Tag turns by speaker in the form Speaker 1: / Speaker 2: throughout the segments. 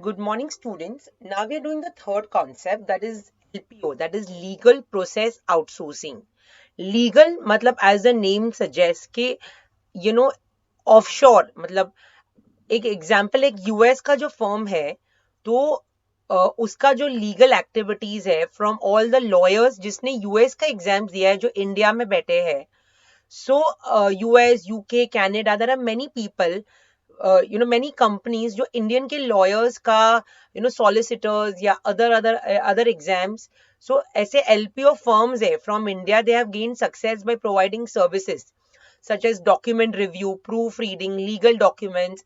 Speaker 1: Good morning, students. Now we are doing the third concept, that is LPO, that is legal process outsourcing. Legal मतलब as the name suggests कि you know offshore मतलब एक example एक US का जो firm है तो उसका जो लीगल एक्टिविटीज है फ्रॉम ऑल द लॉयर्स जिसने यूएस का एग्जाम दिया है जो इंडिया में बैठे हैं. So, US, UK, Canada, there are many people, many companies जो Indian के lawyers का, solicitors या other exams. So, ऐसे LPO firms है from India, they have gained success by providing services such as document review, proofreading, legal documents,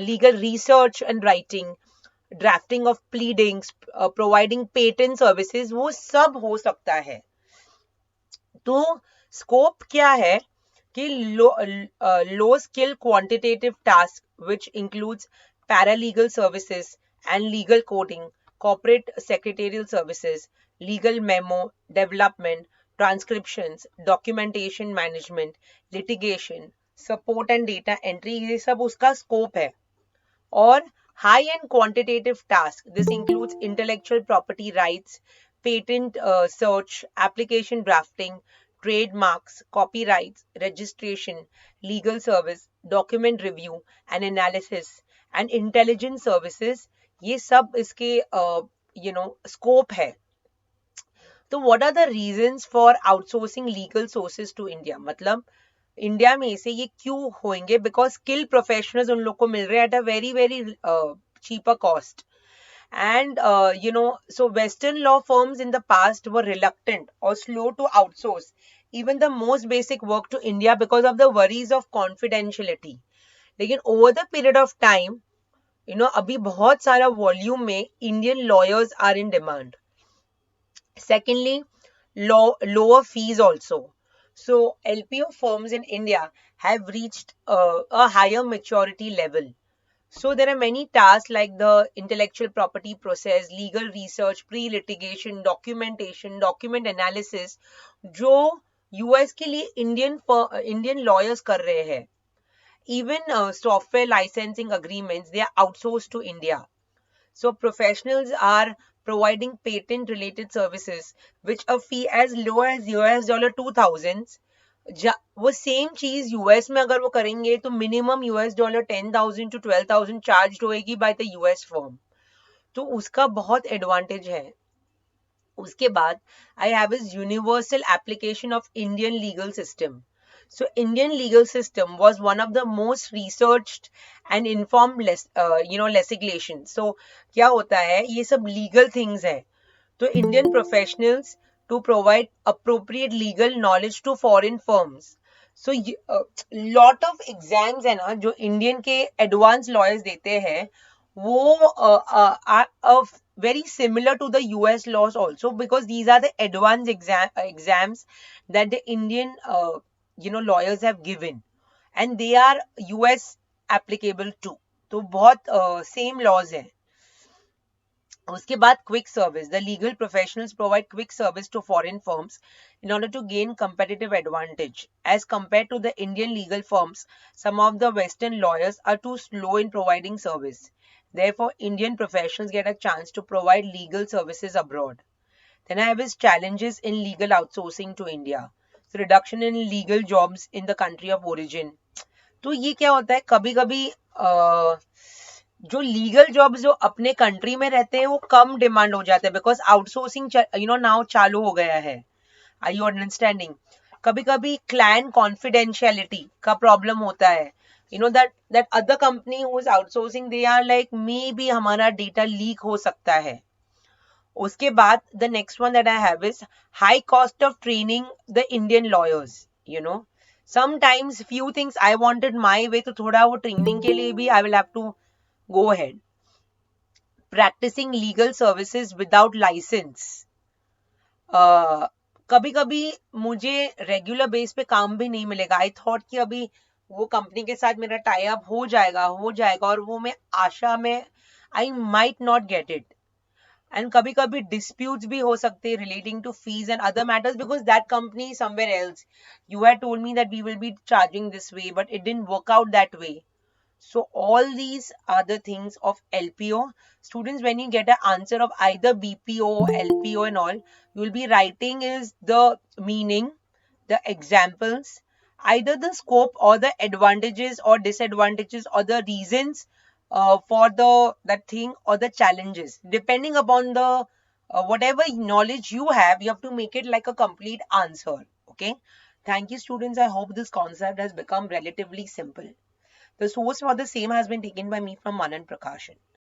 Speaker 1: legal research and writing, drafting of pleadings, providing patent services. वो सब हो सकता है. तो scope क्या है कि low skill quantitative task which includes paralegal services and legal coding, corporate secretarial services, legal memo development, transcriptions, documentation management, litigation, support and data entry, ये सब उसका स्कोप है. और high and quantitative tasks. This includes intellectual property rights, patent search, application drafting, trademarks, copyrights, registration, legal service, document review and analysis, and intelligence services. ये सब इसके scope है. तो what are the reasons for outsourcing legal sources to India? मतलब India में से ये क्यों होंगे? बिकॉज स्किल प्रोफेशनल्स उन लोग को मिल रहे हैं at a very very cheaper cost. And so Western law firms in the past were reluctant or slow to outsource even the most basic work to India because of the worries of confidentiality. लेकिन over the period of time, अभी बहुत सारा volume में Indian lawyers are in demand. Secondly, lower fees also. So LPO firms in India have reached a higher maturity level. So there are many tasks like the intellectual property process, legal research, pre-litigation, documentation, document analysis, जो US के लिए Indian lawyers कर रहे हैं. Even software licensing agreements, they are outsourced to India. So professionals are providing patent related services which a fee as low as $2000. वो same चीज US में अगर वो करेंगे तो मिनिमम $10,000 to 12,000 चार्ज होएगी बाय द यूएस फर्म. तो उसका बहुत एडवांटेज है. उसके बाद I have is universal application of Indian legal system. So Indian legal system was one of the most researched and informed legislation. So क्या होता है ये सब legal things है. तो Indian professionals to provide appropriate legal knowledge to foreign firms. So lot of exams है ना जो Indian के advanced lawyers देते हैं वो are very similar to the US laws also because these are the advanced exams that the Indian lawyers have given and they are US applicable too. तो बहुत same laws हैं. उसके बाद quick service. The legal professionals provide quick service to foreign firms in order to gain competitive advantage. As compared to the Indian legal firms, some of the Western lawyers are too slow in providing service. Therefore, Indian professionals get a chance to provide legal services abroad. Then I have is challenges in legal outsourcing to India. So reduction in legal jobs in the country of origin. तो ये क्या होता है कभी कभी जो legal jobs जो अपने कंट्री में रहते हैं वो कम डिमांड हो जाते हैं बिकॉज आउटसोर्सिंग नाउ चालू हो गया है. Are you understanding? कभी कभी क्लाइंट कॉन्फिडेंशियलिटी का प्रॉब्लम होता है. that other company who is outsourcing they are like maybe हमारा डेटा लीक हो सकता है. उसके बाद the next one that I have is high cost of training the Indian lawyers. Sometimes few things I wanted my way तो थोड़ा वो training के लिए भी I will have to go ahead. Practicing legal services without license. कभी कभी मुझे regular base पे काम भी नहीं मिलेगा. आई थॉट कि अभी वो कंपनी के साथ मेरा टाई अप हो जाएगा और वो मैं आशा में I might not get it. And कभी कभी डिस्प्यूट्स भी हो सकते हैं relating to fees and other matters because that company somewhere else you had told me that we will be charging this way but it didn't work out that way. So all these are the things of LPO. Students, when you get an answer of either BPO, LPO and all, you will be writing is the meaning, the examples, either the scope or the advantages or disadvantages or the reasons for the that thing or the challenges. Depending upon the whatever knowledge you have to make it like a complete answer. Okay. Thank you, students. I hope this concept has become relatively simple. The source for the same has been taken by me from Manan Prakashan.